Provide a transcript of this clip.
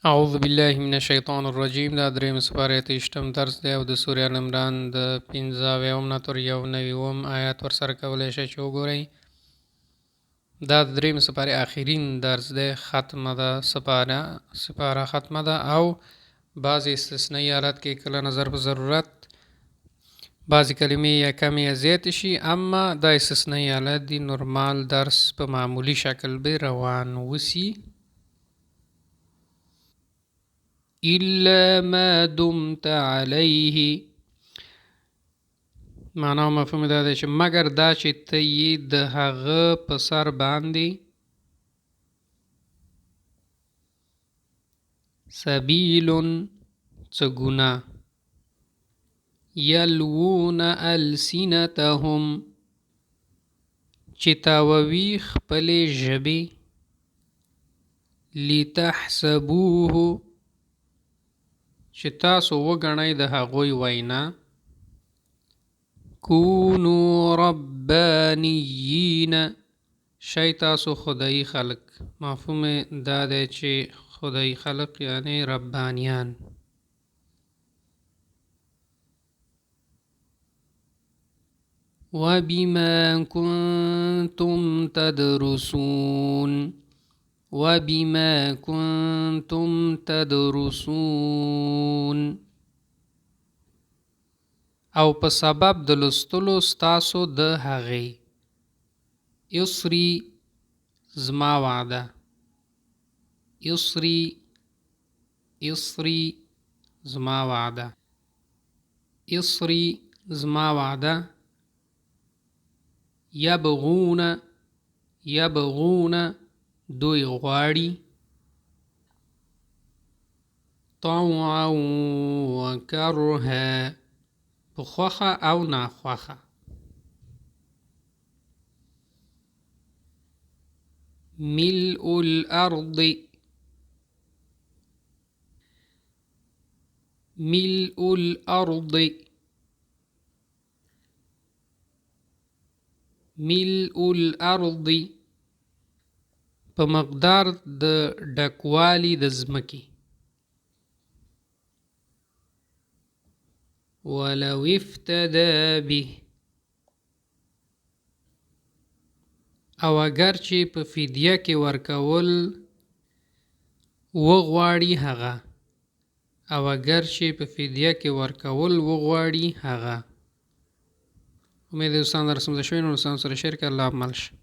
اعوذ بالله من الشیطان الرجیم. دا دریم سپارې ته اشتم درس دی او د سوره ال عمران د 15 نه تر 91 آیات ورسره کولی شئ چې وګورئ. دا د دریم سپارې آخرین درس دی، ختمه ده سپاره ختمه ده او بعضې استثنایی حالت کې کله نظر په ضرورت بعضې کلمې یا کمې یا زیاتې شي، اما دا استثنایی حالت دی. نورمال درس په معمولی شکل به روان وسی. إلا ما دمت عليه، معنا او مفهوم دا دی چې مگر دا چې ته یې د هغه په سر باندې سبیل څه ګناه، یلوون السنتهم چې تاووي خپلې ژبې، لتحسبوه چې تاسو وګڼئ د هغوی وینا، کونو ربانیین شی تاسو خدای خلق. مفهوم دا دی چې خدای خلق یعنی ربانیان. وبما کنتم تدرسون، وبما کنتم تدرسون او په سبب د لوستلو ستاسو د هغې. یسری زما وعده، یسری زما وعده، یسری زما وعده. یبغون دوی غواړي، طوعا وکرها په خوښه او ناخوښه. ملء الارض، ملء الارض، ملء الارض په مقدار د ډکوالی د ځمکې. ولو افتدى به او اگر چې په فدیه کې ورکول وغواړي هغه، او اگر چې په فدیه کې ورکول وغواړي هغه. امید دوستان درس مزه شوی نو دوستان سره شیر کړه. الله عمل شه.